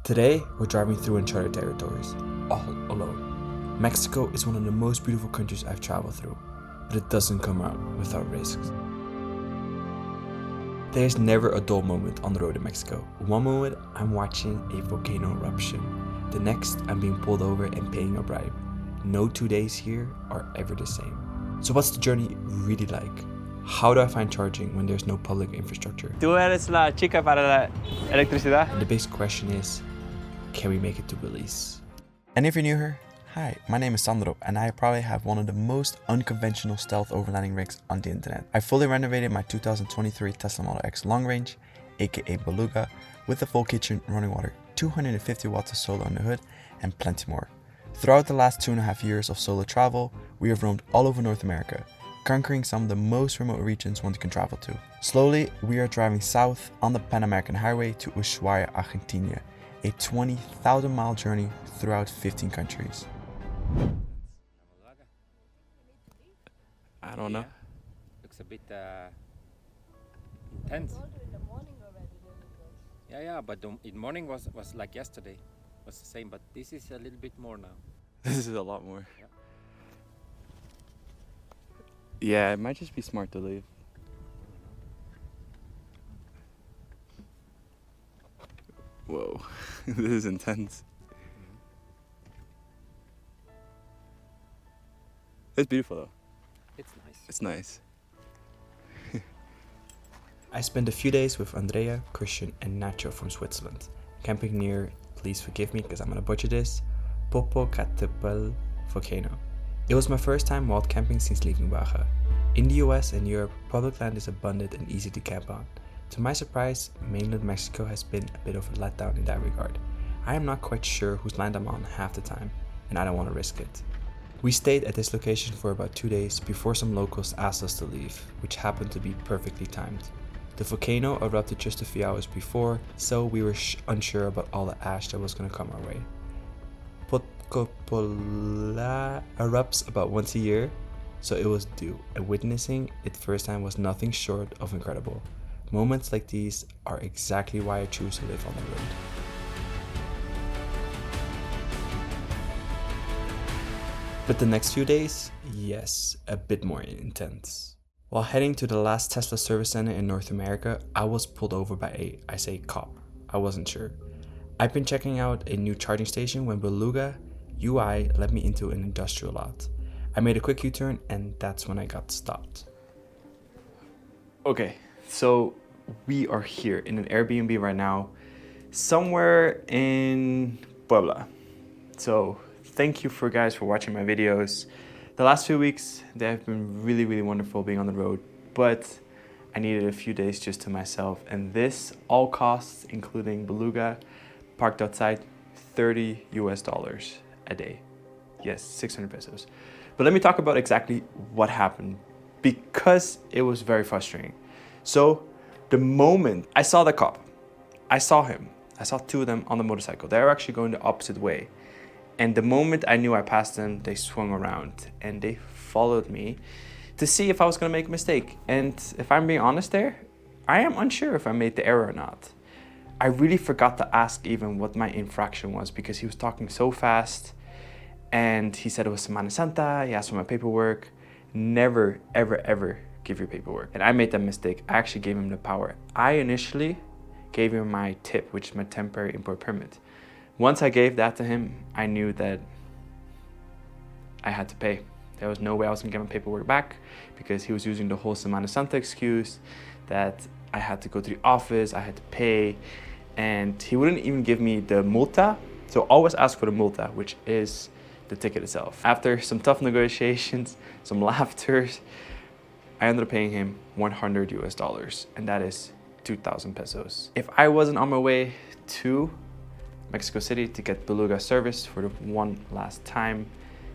Today, we're driving through uncharted territories, all alone. Mexico is one of the most beautiful countries I've traveled through, but it doesn't come out without risks. There's never a dull moment on the road in Mexico. One moment, I'm watching a volcano eruption. The next, I'm being pulled over and paying a bribe. No 2 days here are ever the same. So what's the journey really like? How do I find charging when there's no public infrastructure? Tú eres la chica para la electricidad. And the big question is, can we make it to Belize? And if you're new here, hi, my name is Sandro, and I probably have one of the most unconventional stealth overlanding rigs on the internet. I fully renovated my 2023 Tesla Model X long range, aka Beluga, with a full kitchen, running water, 250 watts of solar on the hood, and plenty more. Throughout the last 2.5 years of solo travel, we have roamed all over North America, conquering some of the most remote regions one can travel to. Slowly, we are driving south on the Pan American Highway to Ushuaia Argentina, a 20,000 mile journey throughout 15 countries. I don't know. Looks a bit intense. Yeah, but in morning was like yesterday. Was the same, but this is a little bit more now. This is a lot more. Yeah. Yeah, it might just be smart to leave. Whoa, this is intense. It's beautiful though. It's nice. It's nice. I spent a few days with Andrea, Christian, and Nacho from Switzerland, camping near, please forgive me because I'm gonna butcher this, Popocatépetl Volcano. It was my first time wild camping since leaving Oaxaca. In the US and Europe, public land is abundant and easy to camp on. To my surprise, mainland Mexico has been a bit of a letdown in that regard. I am not quite sure whose land I'm on half the time, and I don't want to risk it. We stayed at this location for about 2 days before some locals asked us to leave, which happened to be perfectly timed. The volcano erupted just a few hours before, so we were unsure about all the ash that was going to come our way. Popocatépetl erupts about once a year, so it was due, and witnessing it first time was nothing short of incredible. Moments like these are exactly why I choose to live on the road. But the next few days, yes, a bit more intense. While heading to the last Tesla service center in North America, I was pulled over by I say cop. I wasn't sure. I've been checking out a new charging station when Beluga and I led me into an industrial lot. I made a quick U-turn and that's when I got stopped. Okay, so we are here in an Airbnb right now, somewhere in Puebla. So thank you guys for watching my videos. The last few weeks, they have been really wonderful being on the road, but I needed a few days just to myself. And this, all costs, including Beluga, parked outside, $30 US a day. Yes, 600 pesos. But let me talk about exactly what happened, because it was very frustrating. So the moment I saw the cop, I saw him. I saw two of them on the motorcycle. They were actually going the opposite way. And the moment I knew I passed them, they swung around and they followed me to see if I was going to make a mistake. And if I'm being honest there, I am unsure if I made the error or not. I really forgot to ask even what my infraction was because he was talking so fast. And he said it was Semana Santa. He asked for my paperwork. Never, ever give your paperwork. And I made that mistake. I actually gave him the power. I initially gave him my tip, which is my temporary import permit. Once I gave that to him, I knew that I had to pay. There was no way I was gonna get my paperwork back because he was using the whole Semana Santa excuse that I had to go to the office, I had to pay, and he wouldn't even give me the multa. So always ask for the multa, which is the ticket itself. After some tough negotiations, some laughter, I ended up paying him $100 US, and that is 2,000 pesos. If I wasn't on my way to Mexico City to get Beluga service for the one last time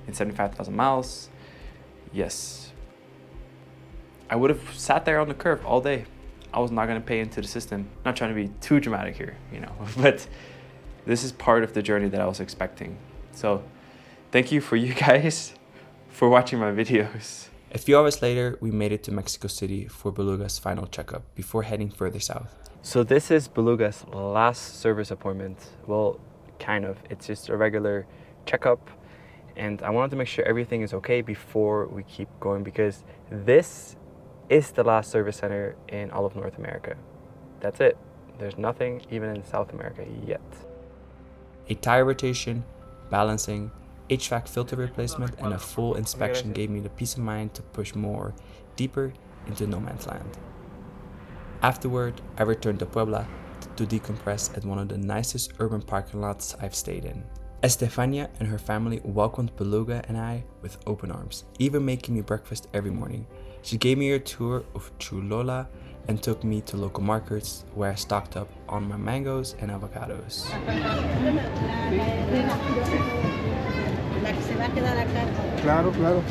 in 75,000 miles, yes, I would have sat there on the curb all day. I was not gonna pay into the system. Not trying to be too dramatic here, you know, but this is part of the journey that I was expecting. So thank you for you guys for watching my videos. A few hours later, we made it to Mexico City for Beluga's final checkup before heading further south. So this is Beluga's last service appointment. Well, kind of. It's just a regular checkup, and I wanted to make sure everything is okay before we keep going, because this is the last service center in all of North America. That's it. There's nothing even in South America yet. A tire rotation, balancing, HVAC filter replacement, and a full inspection gave me the peace of mind to push more, deeper into no man's land. Afterward, I returned to Puebla to decompress at one of the nicest urban parking lots I've stayed in. Estefania and her family welcomed Beluga and I with open arms, even making me breakfast every morning. She gave me a tour of Chulola and took me to local markets where I stocked up on my mangoes and avocados. Claro, claro.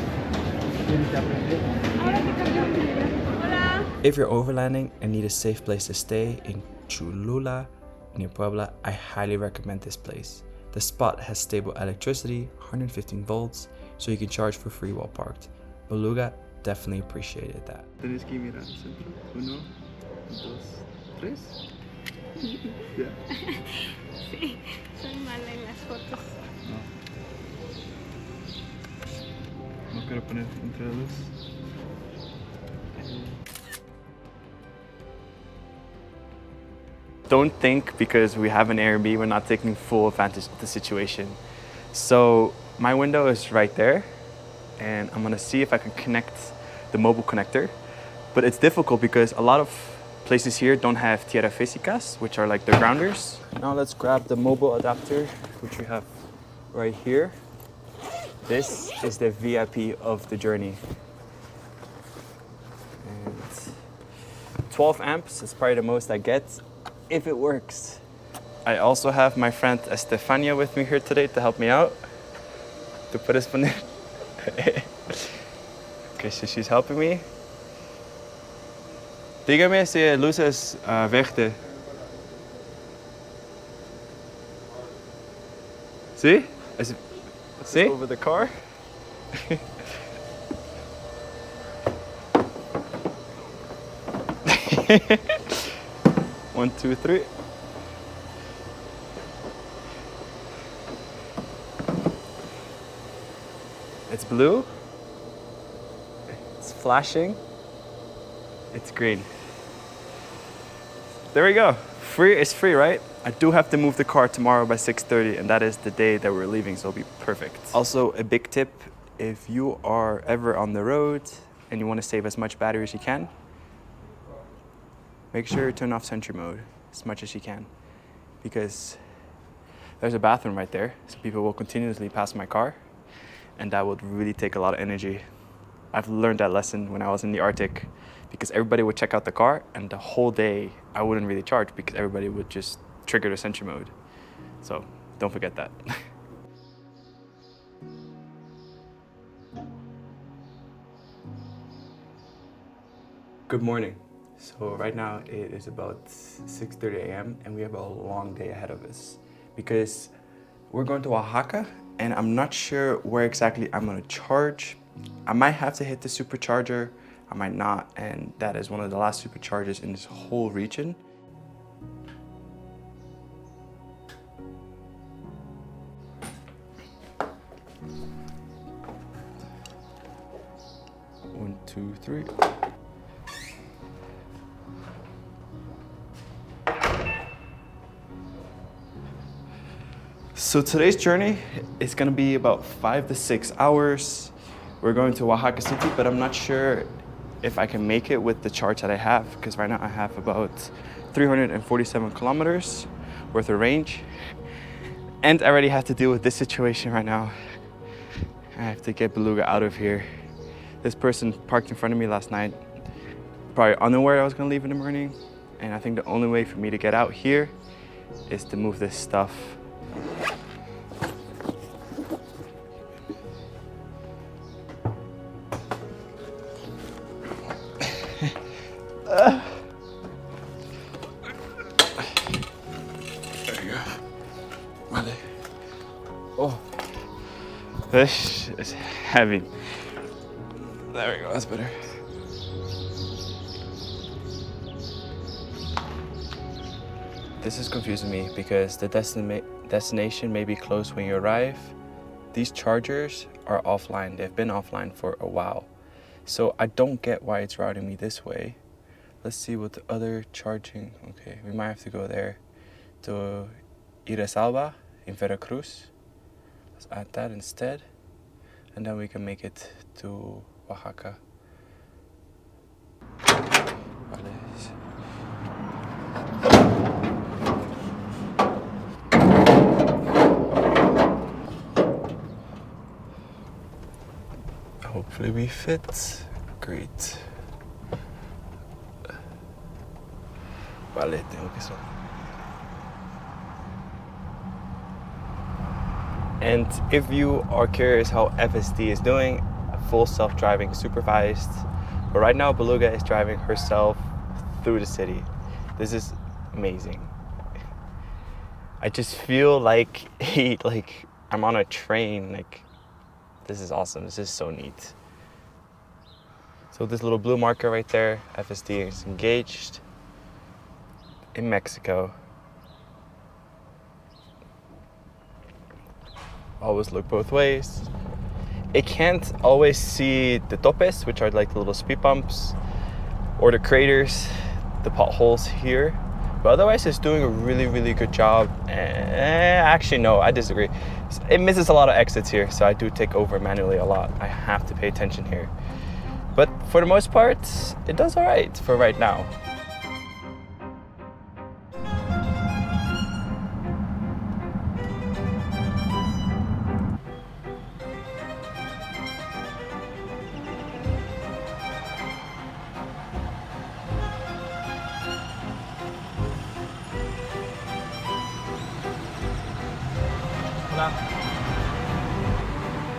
If you're overlanding and need a safe place to stay in Cholula near Puebla, I highly recommend this place. The spot has stable electricity, 115 volts, so you can charge for free while parked. Beluga definitely appreciated that. Tienes que mirar al centro. 1, 2, 3. Yeah. Sí, soy mala en las fotos. No quiero poner entre la luz. Don't think because we have an Airbnb we're not taking full advantage of the situation. So my window is right there, and I'm gonna see if I can connect the mobile connector. But it's difficult because a lot of places here don't have tierra físicas, which are like the grounders. Now let's grab the mobile adapter, which we have right here. This is the VIP of the journey. And 12 amps is probably the most I get if it works. I also have my friend Estefania with me here today to help me out. To put us on it. Okay, so she's helping me. Dígame si la luz es verde. ¿Sí? ¿Sí? Over the car. 1, 2, 3. It's blue. It's flashing. It's green. There we go. Free is free, right? I do have to move the car tomorrow by 6:30, and that is the day that we're leaving, so it'll be perfect. Also, a big tip, if you are ever on the road and you want to save as much battery as you can, make sure you turn off sentry mode as much as you can, because there's a bathroom right there, so people will continuously pass my car, and that would really take a lot of energy. I've learned that lesson when I was in the Arctic, because everybody would check out the car, and the whole day I wouldn't really charge because everybody would just trigger the sentry mode. So don't forget that. Good morning. So right now it is about 6:30 a.m. and we have a long day ahead of us because we're going to Oaxaca, and I'm not sure where exactly I'm gonna charge. I might have to hit the supercharger, I might not, and that is one of the last superchargers in this whole region. One, two, three. So today's journey is gonna be about 5 to 6 hours. We're going to Oaxaca City, but I'm not sure if I can make it with the charge that I have, because right now I have about 347 kilometers worth of range. And I already have to deal with this situation right now. I have to get Beluga out of here. This person parked in front of me last night, probably unaware I was gonna leave in the morning. And I think the only way for me to get out here is to move this stuff. There you go. Vale. Oh, this is heavy. There we go, that's better. This is confusing me because the destination may be close when you arrive. These chargers are offline. They've been offline for a while. So I don't get why it's routing me this way. Let's see what the other charging... Okay, we might have to go there to Iresalba in Veracruz. Let's add that instead. And then we can make it to Oaxaca. Hopefully we fit. Great. Vale, tengo que salir. And if you are curious how FSD is doing, full self-driving supervised. But right now Beluga is driving herself through the city. This is amazing. I just feel like I'm on a train. Like, this is awesome. This is so neat. So this little blue marker right there, FSD is engaged in Mexico. Always look both ways. It can't always see the topes, which are like the little speed bumps, or the craters, the potholes here. But otherwise it's doing a really, really good job. Actually, no, I disagree. It misses a lot of exits here, so I do take over manually a lot. I have to pay attention here. But for the most part, it does all right for right now. Hola.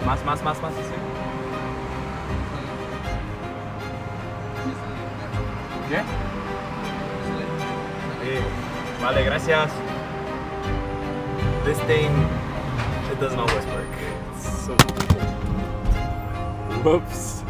Más, sí. ¿Qué? Vale, gracias. This thing, it doesn't always work. It's so cool. Whoops.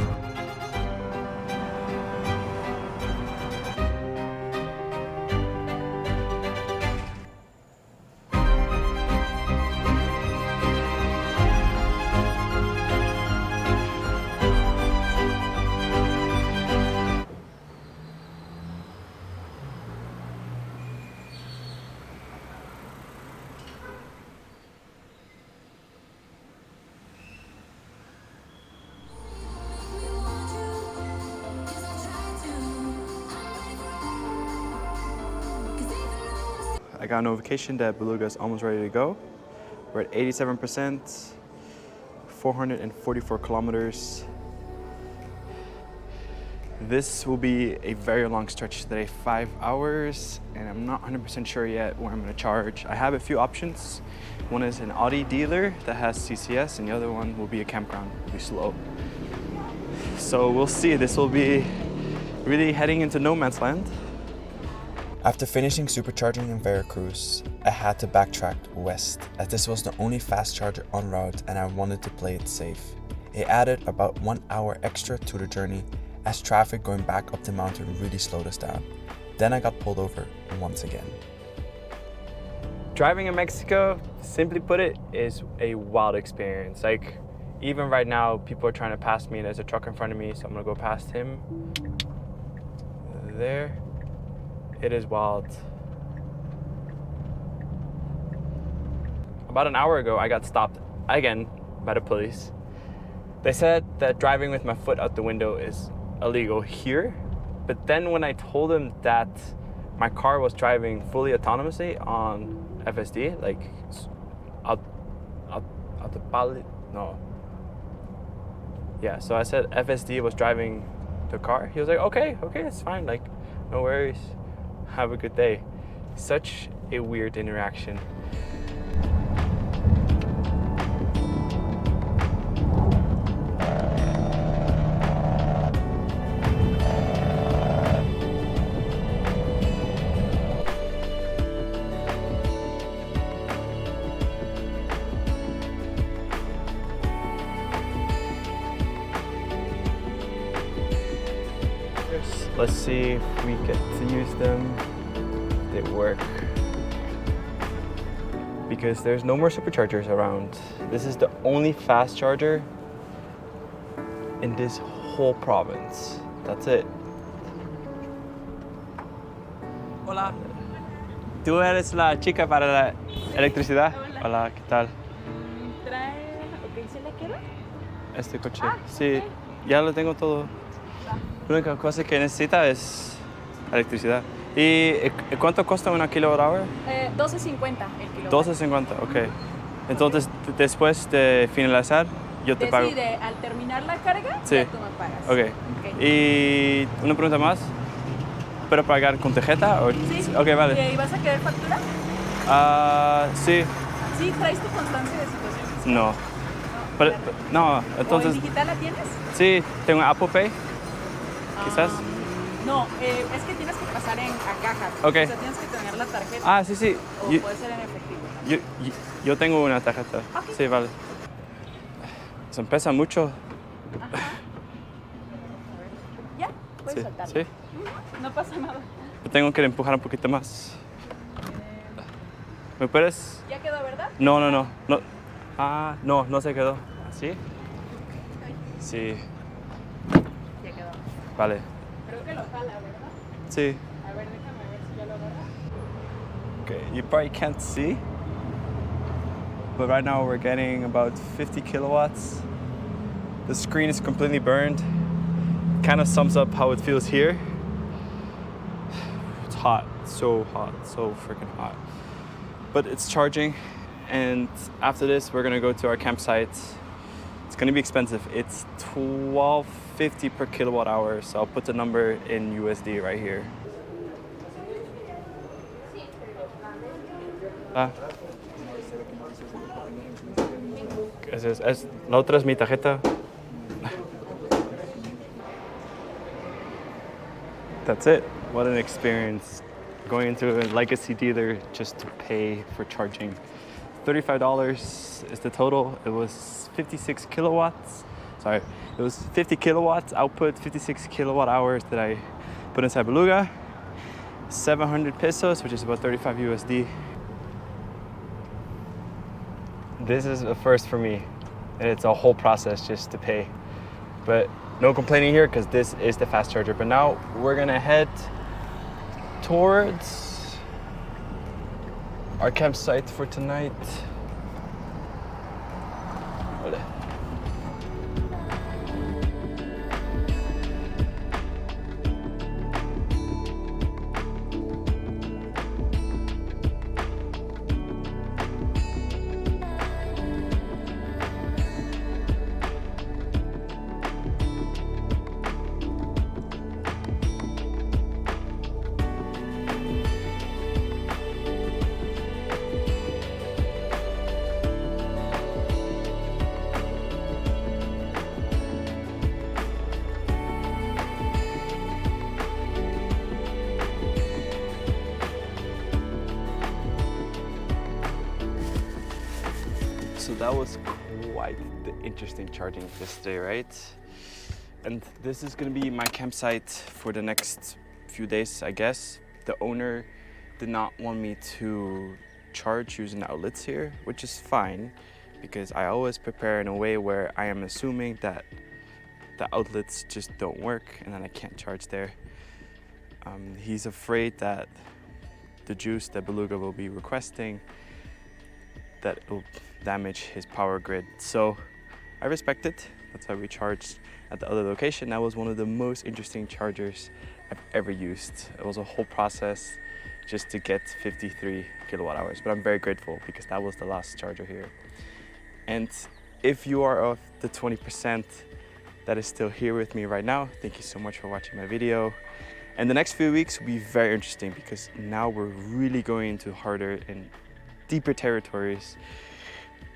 I got a notification that Beluga is almost ready to go. We're at 87%, 444 kilometers. This will be a very long stretch today, 5 hours, and I'm not 100% sure yet where I'm gonna charge. I have a few options. One is an Audi dealer that has CCS, and the other one will be a campground, it'll be slow. So we'll see, this will be really heading into no man's land. After finishing supercharging in Veracruz, I had to backtrack west, as this was the only fast charger en route and I wanted to play it safe. It added about 1 hour extra to the journey, as traffic going back up the mountain really slowed us down. Then I got pulled over once again. Driving in Mexico, simply put it, is a wild experience. Like, even right now, people are trying to pass me and there's a truck in front of me, so I'm gonna go past him. There. It is wild. About an hour ago, I got stopped again by the police. They said that driving with my foot out the window is illegal here, but then when I told them that my car was driving fully autonomously on FSD, like so I said FSD was driving the car. He was like, okay, it's fine, like, no worries. Have a good day. Such a weird interaction. Let's see if we get to use them. They work. because there's no more superchargers around. This is the only fast charger in this whole province. That's it. Hola. ¿Tú eres la chica para la electricidad? Hola, ¿qué tal? ¿Se le queda? Este coche. Sí, ya lo tengo todo. La única cosa que necesita es electricidad. ¿Y cuánto cuesta una kilowatt-hour? 12.50 el kilowatt. 12.50, ok. Entonces, después de finalizar, yo te pago. Al terminar la carga, Sí. ya tú me pagas. Ok. Y una pregunta más. ¿Puedo pagar con tarjeta? O... Sí. Ok, vale. ¿Y vas a querer factura? Sí. Sí, ¿traes tu constancia de situación? No. Pero, no, entonces... ¿O en digital la tienes? Sí, tengo Apple Pay. Quizás. No, es que tienes que pasar a caja. Ok. O sea, tienes que tener la tarjeta. Ah, sí, sí. O puede ser en efectivo. Yo tengo una tarjeta. Ok. Sí, vale. Se pesa mucho. Ajá. Ya, puedes Sí, soltarlo. sí. No pasa nada. Tengo que empujar un poquito más. ¿Me puedes? ¿Ya quedó, verdad? No. Ah, no se quedó. ¿Así? Sí. Ya quedó. Vale. Creo que lo jala, ¿verdad? Sí. A ver, déjame ver si ya lo agarra. Okay, you probably can't see, but right now we're getting about 50 kilowatts. The screen is completely burned. Kind of sums up how it feels here. It's hot, so freaking hot. But it's charging, and after this we're gonna go to our campsite. It's gonna be expensive. It's $12.50 per kilowatt hour, so I'll put the number in USD right here. Ah. La otra es mi tarjeta. That's it. What an experience. Going into a legacy dealer just to pay for charging. $35 is the total. It was 56 kilowatts. Sorry, it was 50 kilowatts output, 56 kilowatt hours that I put inside Beluga. 700 pesos, which is about 35 USD. This is a first for me, and it's a whole process just to pay. But no complaining here because this is the fast charger. But now we're gonna head towards our campsite for tonight. So that was quite the interesting charging yesterday, right? And this is gonna be my campsite for the next few days, I guess. The owner did not want me to charge using the outlets here, which is fine because I always prepare in a way where I am assuming that the outlets just don't work and then I can't charge there. He's afraid that the juice that Beluga will be requesting, that it will damage his power grid. So I respect it. That's why we charged at the other location. That was one of the most interesting chargers I've ever used. It was a whole process just to get 53 kilowatt hours, but I'm very grateful because that was the last charger here. And if you are of the 20% that is still here with me right now, thank you so much for watching my video. And the next few weeks will be very interesting because now we're really going into harder and deeper territories.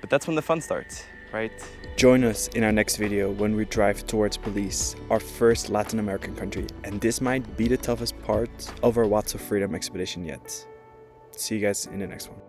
But that's when the fun starts, right? Join us in our next video when we drive towards Belize, our first Latin American country, and this might be the toughest part of our Watts of Freedom expedition yet. See you guys in the next one.